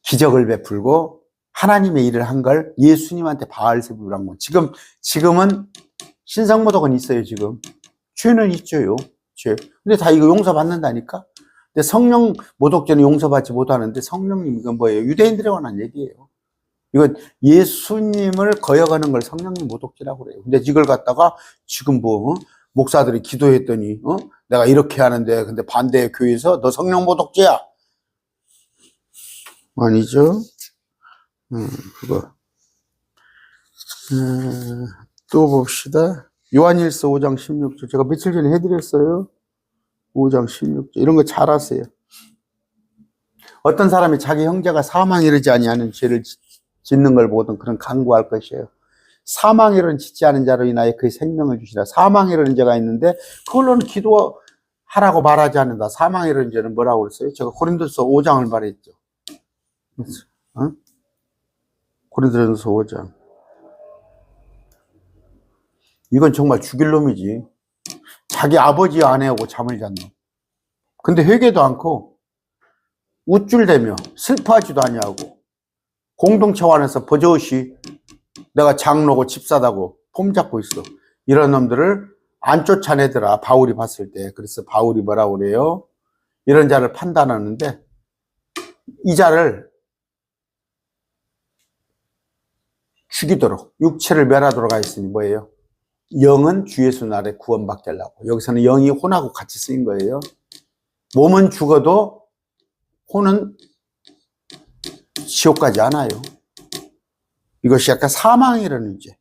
기적을 베풀고 하나님의 일을 한 걸 예수님한테 바알세불을 한 거. 지금은 신성모독은 있어요. 지금 죄는 있죠요. 죄. 근데 다 이거 용서받는다니까. 근데 성령 모독죄는 용서받지 못하는데, 성령님 이건 뭐예요? 유대인들에 관한 얘기예요. 이건 예수님을 거역하는 걸 성령님 모독죄라고 그래요. 근데 이걸 갖다가 지금 목사들이 기도했더니 내가 이렇게 하는데 근데 반대 교회에서 너 성령 모독죄야. 아니죠? 그거. 또 봅시다. 요한일서 5장 16절. 제가 며칠 전에 해드렸어요. 5장 16절. 이런 거 잘 아세요. 어떤 사람이 자기 형제가 사망에 이르지 아니하는 죄를 짓는 걸 보든 그런 간구할 것이에요. 사망에 이르는 짓지 않은 자로 인하여 그의 생명을 주시라. 사망에 이르는 죄가 있는데 그걸로는 기도하라고 말하지 않는다. 사망에 이르는 죄는 뭐라고 그랬어요? 제가 고린도서 5장을 말했죠. 고린도서 5장. 이건 정말 죽일 놈이지. 자기 아버지 아내하고 잠을 잤노. 근데 회개도 않고 우쭐대며 슬퍼하지도 아니하고 공동체 안에서 버젓이 내가 장로고 집사다고 폼 잡고 있어. 이런 놈들을 안 쫓아내더라. 바울이 봤을 때. 그래서 바울이 뭐라고 그래요? 이런 자를 판단하는데, 이 자를 죽이도록, 육체를 멸하도록 하였으니 뭐예요? 영은 주 예수 날에 구원받게 하려고. 여기서는 영이 혼하고 같이 쓰인 거예요. 몸은 죽어도 혼은 지옥 가지 않아요. 이것이 약간 사망이라는 죄.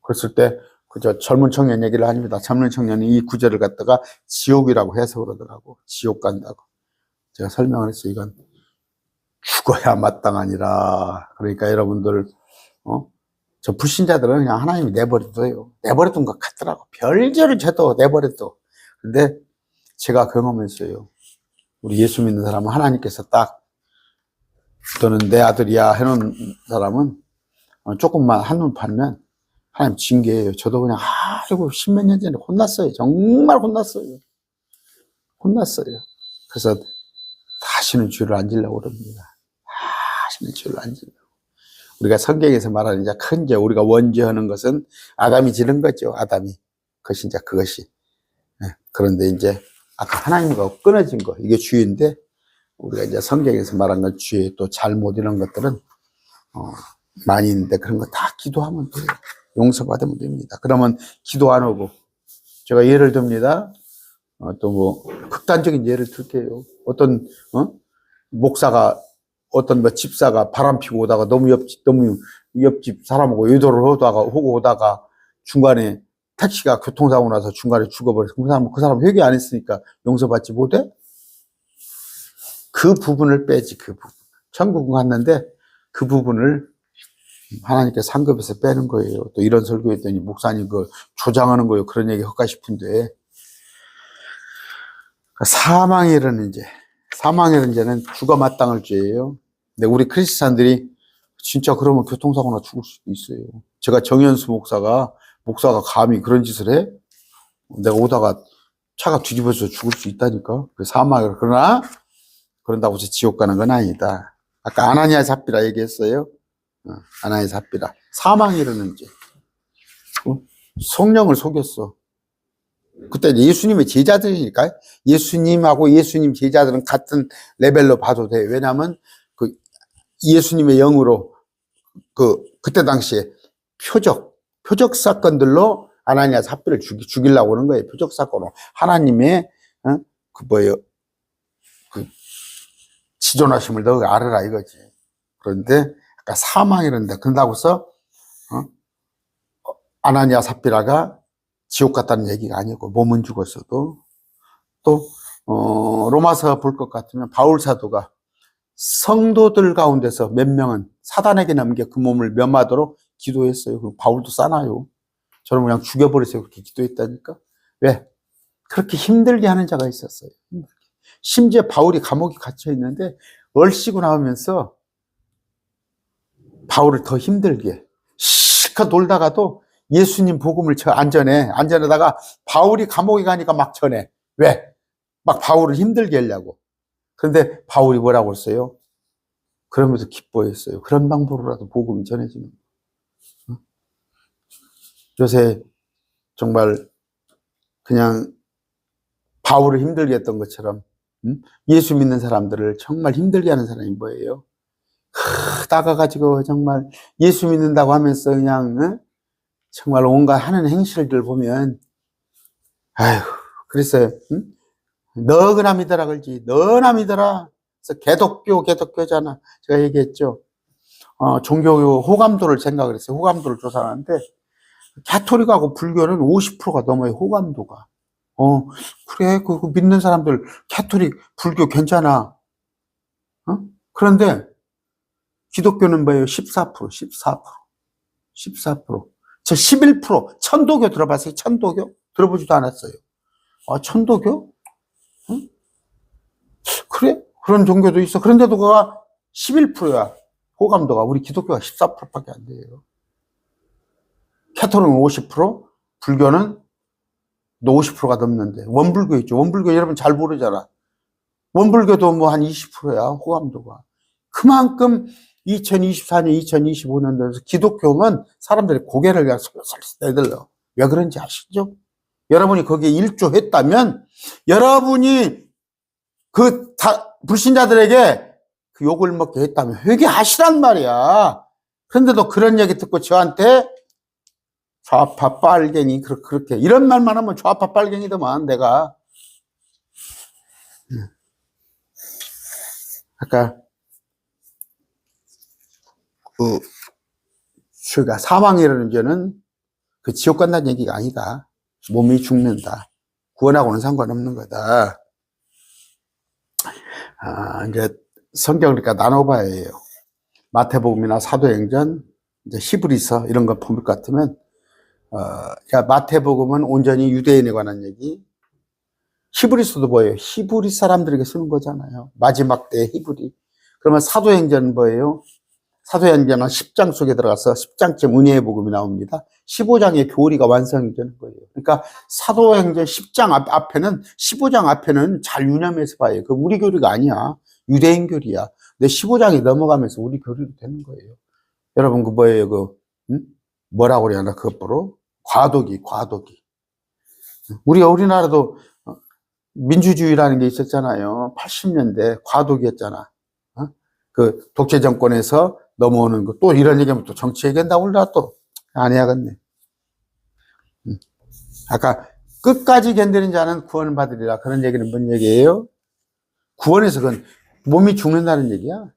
그랬을 때 그저 젊은 청년 얘기를 합니다. 젊은 청년이 이 구절을 갖다가 지옥이라고 해석을 하더라고. 지옥 간다고. 제가 설명을 했어요. 이건 죽어야 마땅하니라. 그러니까 여러분들, 저 불신자들은 그냥 하나님이 내버려둬요. 내버려둔 것 같더라고. 별죄를 져도 내버려둬. 근데 제가 경험했어요. 우리 예수 믿는 사람은 하나님께서 딱, 너는 내 아들이야 해놓은 사람은 조금만 한눈 팔면 하나님 징계예요. 저도 그냥, 아이고, 십몇 년 전에 혼났어요. 정말 혼났어요. 혼났어요. 그래서 다시는 죄를 안 지려고 그럽니다. 다시는 죄를 안 지려고. 우리가 성경에서 말하는 이제 큰 죄, 우리가 원죄하는 것은 아담이 지른 거죠. 아담이. 그것이 이제 그것이. 그런데 이제 아까 하나님과 끊어진 거, 이게 죄인데, 우리가 이제 성경에서 말한 건 죄, 또 잘못 이런 것들은, 많이 있는데 그런 거 다 기도하면 돼요. 용서받으면 됩니다. 그러면 기도 안 하고, 제가 예를 듭니다. 또 뭐, 극단적인 예를 들게요. 어떤, 목사가, 어떤 뭐 집사가 바람 피고 오다가 너무 옆집 사람하고 의도를 하고 오다가 중간에 택시가 교통사고 나서 중간에 죽어버려서 그 사람 회개 안 했으니까 용서받지 못해? 그 부분을 빼지, 그 부분. 천국은 갔는데 그 부분을 하나님께 상급에서 빼는 거예요. 또 이런 설교했더니 목사님 그 조장하는 거예요. 그런 얘기 할까 싶은데. 사망에 이르는 죄는 죽어 마땅할 죄예요. 근데 우리 크리스찬들이 진짜 그러면 교통사고나 죽을 수도 있어요. 제가 정현수 목사가 감히 그런 짓을 해? 내가 오다가 차가 뒤집어져 죽을 수 있다니까. 그 사망을. 그러나 그런다고 해서 지옥 가는 건 아니다. 아까 아나니아 삽비라 얘기했어요. 아나니아 삽비라. 사망에 이르는 죄. 성령을 속였어. 그때 예수님의 제자들이니까. 예수님하고 예수님 제자들은 같은 레벨로 봐도 돼. 왜냐하면 그 예수님의 영으로 그때 당시에 표적 사건들로 아나니아 삽비를 죽이려고 하는 거예요. 표적 사건으로. 하나님의, 지존하심을 너 알아라 이거지. 그런데 아까 사망이란다. 그런다고 해서, 아나니아 삽비라가 지옥 갔다는 얘기가 아니고, 몸은 죽었어도. 또, 로마서 볼 것 같으면 바울 사도가 성도들 가운데서 몇 명은 사단에게 넘겨 그 몸을 면하도록 기도했어요. 그리고 바울도 싸나요. 저는 그냥 죽여버리세요. 그렇게 기도했다니까. 왜? 그렇게 힘들게 하는 자가 있었어요. 심지어 바울이 감옥에 갇혀 있는데 얼씨구 나오면서 바울을 더 힘들게 실컷 놀다가도 예수님 복음을 안전하다가 바울이 감옥에 가니까 막 전해. 왜? 막 바울을 힘들게 하려고. 그런데 바울이 뭐라고 했어요? 그러면서 기뻐했어요. 그런 방법으로라도 복음이 전해지는 거예요. 요새 정말 그냥 바울을 힘들게 했던 것처럼 예수 믿는 사람들을 정말 힘들게 하는 사람이 뭐예요? 다가가지고 정말 예수 믿는다고 하면서 그냥 정말 온갖 하는 행실들 보면 아휴 그랬어요. 너그나 믿어라 그러지. 너나 믿어라. 그래서 개독교잖아. 제가 얘기했죠. 종교 호감도를 생각을 했어요. 호감도를 조사하는데 가톨릭하고 불교는 50%가 넘어요. 호감도가. 그래 그 믿는 사람들 가톨릭 불교 괜찮아. 그런데 기독교는 뭐예요? 14%. 저 11%. 천도교 들어봤어요? 천도교? 들어보지도 않았어요. 천도교? 응? 그래? 그런 종교도 있어. 그런데도 그가 11%야. 호감도가. 우리 기독교가 14%밖에 안 돼요. 캐톨릭은 50%, 불교는 50%가 넘는데. 원불교 있죠. 원불교 여러분 잘 모르잖아. 원불교도 뭐 한 20%야. 호감도가. 그만큼 2024년, 2025년도에서 기독교는 사람들이 고개를 그냥 솔솔 내들러. 왜 그런지 아시죠? 여러분이 거기에 일조했다면, 여러분이 불신자들에게 그 욕을 먹게 했다면 회개하시란 말이야. 그런데도 그런 얘기 듣고 저한테 좌파 빨갱이, 그렇게, 이런 말만 하면 좌파 빨갱이더만, 내가. 아까, 죄가 사망이라는 죄는 그 지옥 간다는 얘기가 아니다. 몸이 죽는다. 구원하고는 상관없는 거다. 이제 성경을 그러니까 나눠봐야 해요. 마태복음이나 사도행전, 이제 히브리서 이런 거 볼 것 같으면, 그러니까 마태복음은 온전히 유대인에 관한 얘기, 히브리서도 뭐예요? 히브리 사람들에게 쓰는 거잖아요. 마지막 때 히브리. 그러면 사도행전은 뭐예요? 사도행전은 10장 속에 들어가서 10장쯤 은혜의 복음이 나옵니다. 15장의 교리가 완성이 되는 거예요. 그러니까 사도행전 10장 앞에는 15장 앞에는 잘 유념해서 봐요. 그 우리 교리가 아니야. 유대인 교리야. 근데 15장이 넘어가면서 우리 교리로 되는 거예요. 여러분 그 뭐예요? 뭐라고 그래야 그것보로 과도기. 우리나라도 민주주의라는 게 있었잖아요. 80년대 과도기였잖아. 그 독재 정권에서 넘어오는 거. 또 이런 얘기하면 또 정치 얘기한다고 그러나 또 안 해야겠네. 아까 끝까지 견디는 자는 구원을 받으리라. 그런 얘기는 뭔 얘기예요? 구원에서 그건 몸이 죽는다는 얘기야.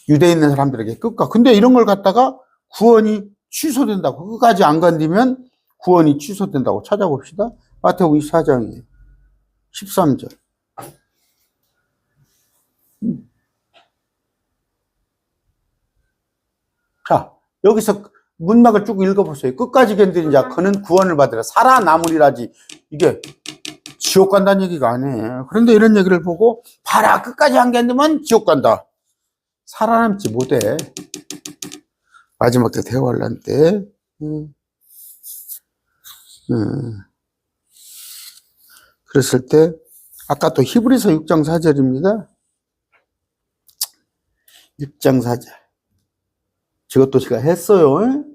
유대에 있는 사람들에게 근데 이런 걸 갖다가 구원이 취소된다고. 끝까지 안 견디면 구원이 취소된다고 찾아봅시다. 마태복음 24장이에요. 13절. 자, 여기서 문맥을 쭉 읽어보세요. 끝까지 견디는 자, 그는 구원을 받으라. 살아남으리라지. 이게 지옥 간다는 얘기가 아니에요. 그런데 이런 얘기를 보고, 봐라, 끝까지 안 견디면 지옥 간다. 살아남지 못해. 마지막 때 대환란 때. 그랬을 때, 아까 또 히브리서 6장 4절입니다. 6장 4절. 저것도 제가 했어요.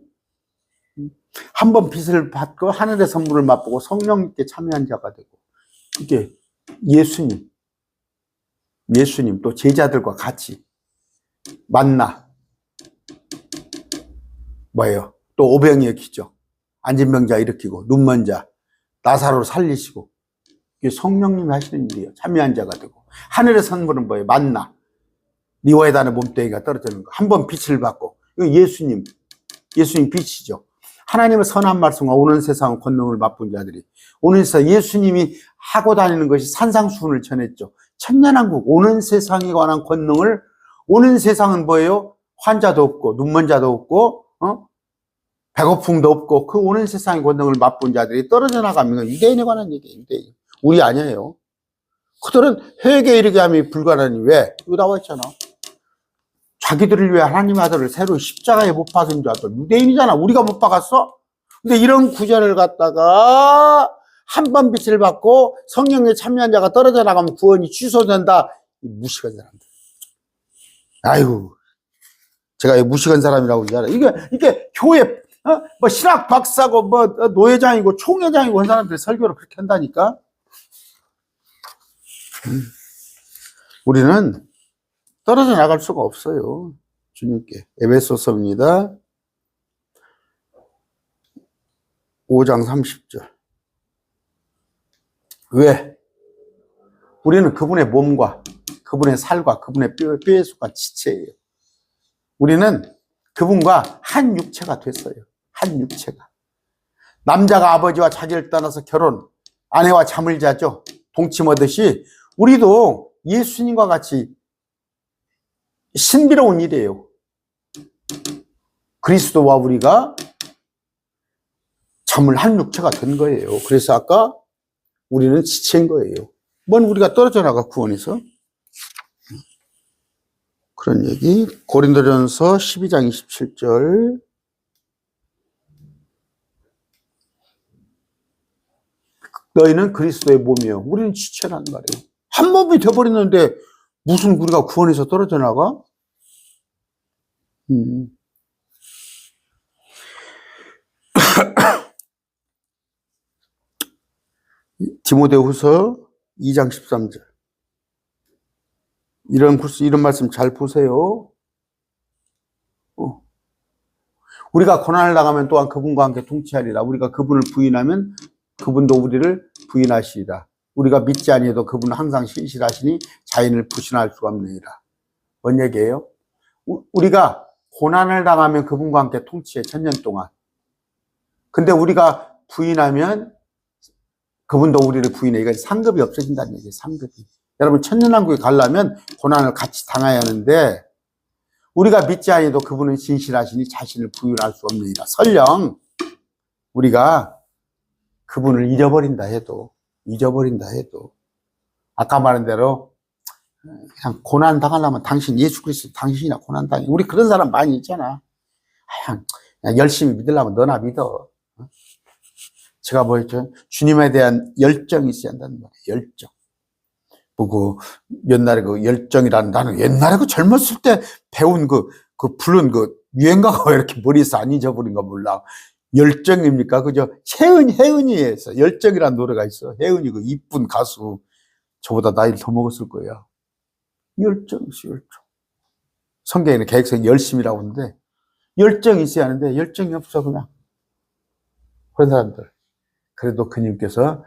한 번 빚을 받고 하늘의 선물을 맛보고 성령님께 참여한 자가 되고, 이게 예수님 또 제자들과 같이 만나 뭐예요? 또 오병이의 기적, 앉은 병자 일으키고 눈먼 자 나사로를 살리시고, 이게 성령님이 하시는 일이에요. 참여한 자가 되고, 하늘의 선물은 뭐예요? 만나, 니와에다는 몸뚱이가 떨어지는 거. 한 번 빛을 받고, 이거 예수님 빛이죠. 하나님의 선한 말씀과 오는 세상 권능을 맛본 자들이, 오는 세상 예수님이 하고 다니는 것이 산상수훈을 전했죠. 천년왕국, 오는 세상에 관한 권능을, 오는 세상은 뭐예요? 환자도 없고 눈먼 자도 없고 배고픔도 없고, 그 오는 세상의 권능을 맛본 자들이 떨어져 나가면 유대인에 관한 얘기예요. 유대인. 우리 아니에요. 그들은 회개에 이르게 함이 불가하니. 왜? 이거 나와 있잖아. 자기들을 위해 하나님의 아들을 새로 십자가에 못 박은 자들. 유대인이잖아. 우리가 못 박았어? 근데 이런 구절을 갖다가 한 번 빛을 받고 성령에 참여한 자가 떨어져 나가면 구원이 취소된다. 무식한 사람들. 아이고, 제가 무식한 사람이라고 그러잖아요. 이게 교회, 뭐 신학 박사고, 뭐 노회장이고 총회장이고 한 사람들이 설교를 그렇게 한다니까? 우리는 떨어져 나갈 수가 없어요. 주님께. 에베소서입니다. 5장 30절. 왜? 우리는 그분의 몸과 그분의 살과 그분의 뼈에 속한 지체예요. 우리는 그분과 한 육체가 됐어요. 한 육체가. 남자가 아버지와 자기를 떠나서 결혼, 아내와 잠을 자죠. 동침하듯이 우리도 예수님과 같이 신비로운 일이에요. 그리스도와 우리가 잠을 한 육체가 된 거예요. 그래서 아까 우리는 지체인 거예요. 뭔 우리가 떨어져 나가 구원에서. 그런 얘기. 고린도전서 12장 27절. 너희는 그리스도의 몸이요. 우리는 지체란 말이에요. 한 몸이 되어버렸는데 무슨 우리가 구원에서 떨어져 나가? 디모데후서 2장 13절. 이런 말씀 잘 보세요. 우리가 고난을 당하면 또한 그분과 함께 동치하리라. 우리가 그분을 부인하면 그분도 우리를 부인하시리라. 우리가 믿지 아니해도 그분은 항상 신실하시니 자인을 부신할 수가 없느니라. 뭔 얘기예요? 우리가 고난을 당하면 그분과 함께 통치해 천년 동안. 근데 우리가 부인하면 그분도 우리를 부인해. 이건 상급이 없어진다는 얘기예요. 상급이. 여러분 천년왕국에 가려면 고난을 같이 당해야 하는데 우리가 믿지 아니도 그분은 진실하시니 자신을 부인할 수 없느니라. 설령 우리가 그분을 잊어버린다 해도 아까 말한 대로 그냥 고난 당하려면 당신 예수 그리스도 당신이나 고난 당해. 우리 그런 사람 많이 있잖아. 그냥 열심히 믿으려면 너나 믿어. 제가 뭐였죠? 주님에 대한 열정이 있어야 한다는 말이에요. 열정. 뭐, 옛날에 그 열정이라는, 나는 옛날에 그 젊었을 때 배운 부른 유행가가 왜 이렇게 머리에서 안 잊어버린가 몰라. 열정입니까? 그죠? 혜은이에서 열정이라는 노래가 있어. 혜은이 그 이쁜 가수. 저보다 나이를 더 먹었을 거야. 열정. 성경에는 계획성 열심이라고 하는데, 열정이 있어야 하는데, 열정이 없어, 그냥. 그런 사람들. 그래도 그님께서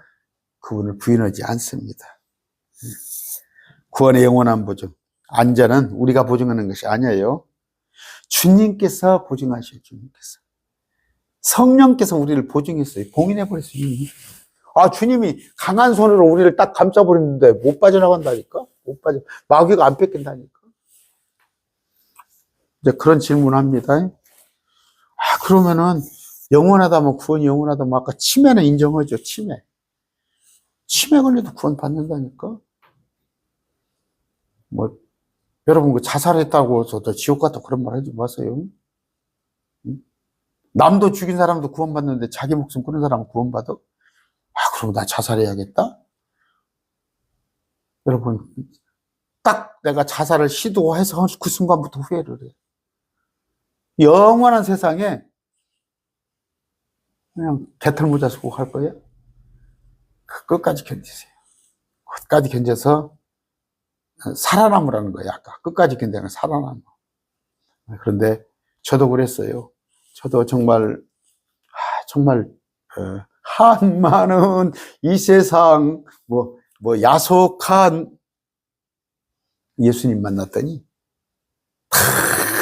그분을 부인하지 않습니다. 구원의 영원한 보증. 안전은 우리가 보증하는 것이 아니에요. 주님께서 보증하셔요, 주님께서. 성령께서 우리를 보증했어요. 봉인해버렸어요. 주님이 강한 손으로 우리를 딱 감싸버렸는데 못 빠져나간다니까? 마귀가 안 뺏긴다니까? 이제 그런 질문을 합니다. 그러면은 영원하다면 구원이 영원하다면 아까 치매는 인정하죠, 치매. 치매 걸려도 구원 받는다니까? 여러분 그 자살했다고 해서 지옥 갔다 그런 말 하지 마세요. 남도 죽인 사람도 구원받는데 자기 목숨 끊은 사람은 구원받아? 그럼 나 자살해야겠다? 여러분, 딱 내가 자살을 시도해서 그 순간부터 후회를 해. 영원한 세상에 그냥 개털모자 쓰고 갈 거야? 끝까지 견디세요. 끝까지 견뎌서 살아남으라는 거예요, 아까. 끝까지 견디는 살아남아. 그런데 저도 그랬어요. 저도 정말 한많은 이 세상, 야속한 예수님 만났더니 다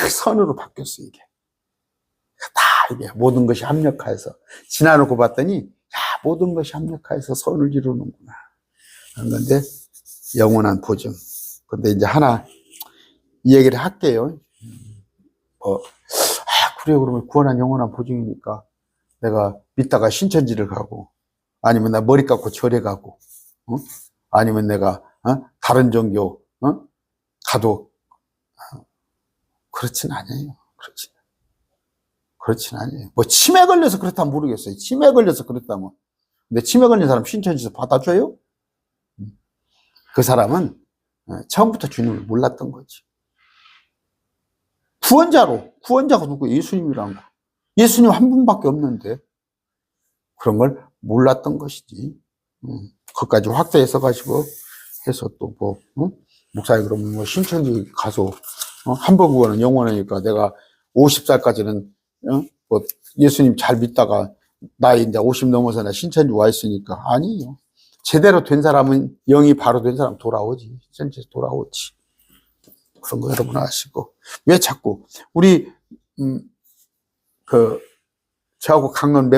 선으로 바뀌었어요, 이게. 다 이게 모든 것이 합력하여서. 지나놓고 봤더니, 모든 것이 합력하여서 선을 이루는구나. 그런 건데, 영원한 보증. 근데 이제 하나, 이 얘기를 할게요. 그래요. 그러면 구원한 영원한 보증이니까 내가 믿다가 신천지를 가고, 아니면 나 머리 깎고 절에 가고, 아니면 내가, 다른 종교, 가도, 그렇진 않아요. 그렇진 않아요. 치매 걸려서 그렇다면 모르겠어요. 치매 걸려서 그렇다면. 근데 치매 걸린 사람 신천지에서 받아줘요? 그 사람은 처음부터 주님을 몰랐던 거지. 구원자가 누구? 예수님이라는 거. 예수님 한 분밖에 없는데 그런 걸 몰랐던 것이지. 그것까지 확대해서 가지고 해서 또 목사님 그러면 신천지 가서 한 번 구원은 영원하니까 내가 50살까지는 예수님 잘 믿다가 나이 이제 50 넘어서 나 신천지 와 있으니까 아니에요. 제대로 된 사람은 영이 바로 된 사람 돌아오지. 신천지에서 돌아오지. 그런 거 여러분 아시고. 왜 자꾸 우리 저하고 강론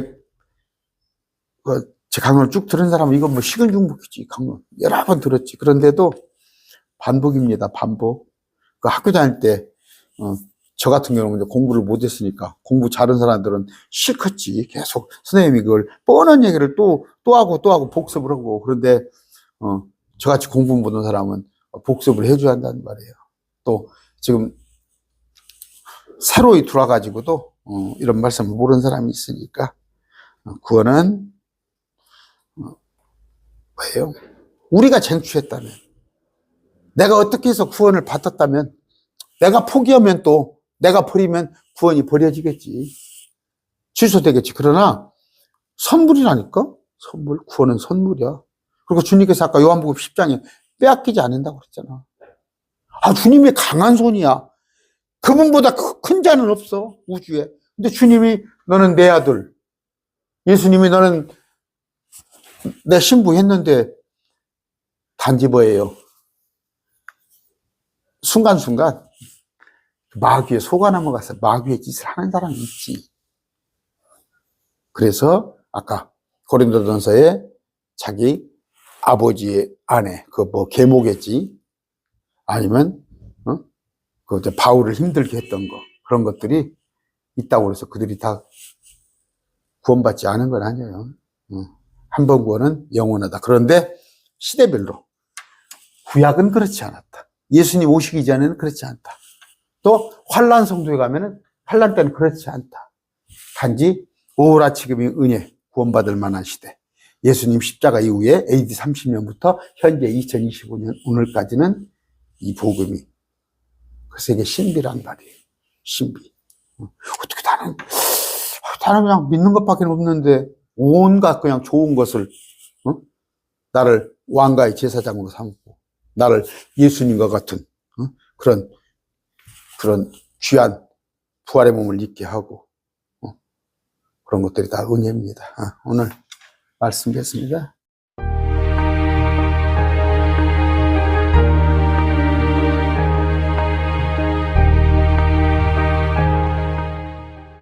제 강론을 쭉 들은 사람은 이건 식은 중복이지. 강론 여러 번 들었지. 그런데도 반복입니다. 반복. 학교 다닐 때 저 같은 경우는 공부를 못했으니까 공부 잘하는 사람들은 실컷지. 계속 선생님이 그걸 뻔한 얘기를 또 하고 복습을 하고. 그런데 저같이 공부 못하는 사람은 복습을 해줘야 한다는 말이에요. 또 지금 새로이 들어와가지고도 이런 말씀을 모르는 사람이 있으니까 구원은 뭐예요? 우리가 쟁취했다면, 내가 어떻게 해서 구원을 받았다면, 내가 포기하면 또 내가 버리면 구원이 버려지겠지. 취소되겠지. 그러나 선물이라니까? 선물, 구원은 선물이야. 그리고 주님께서 아까 요한복음 10장에 빼앗기지 않는다고 그랬잖아. 주님이 강한 손이야. 그분보다 큰 자는 없어, 우주에. 근데 주님이 너는 내 아들, 예수님이 너는 내 신부 했는데 단지 뭐예요? 순간순간 마귀에 속아 넘어가서 마귀의 짓을 하는 사람이 있지. 그래서 아까 고린도전서에 자기 아버지의 아내, 그 뭐 계모겠지, 아니면 그 바울을 힘들게 했던 거, 그런 것들이 있다고 해서 그들이 다 구원받지 않은 건 아니에요. 한 번 구원은 영원하다. 그런데 시대별로 구약은 그렇지 않았다. 예수님 오시기 전에는 그렇지 않다. 또 환난 성도에 가면은 환난 때는 그렇지 않다. 단지 오라 지금이 은혜 구원받을 만한 시대. 예수님 십자가 이후에 AD 30년부터 현재 2025년 오늘까지는 이 복음이, 그래서 이게 신비란 말이에요. 신비. 어떻게 나는 그냥 믿는 것밖에 없는데 온갖 그냥 좋은 것을, 나를 왕가의 제사장으로 삼고 나를 예수님과 같은 그런 귀한 부활의 몸을 입게 하고, 그런 것들이 다 은혜입니다. 오늘 말씀 됐습니다.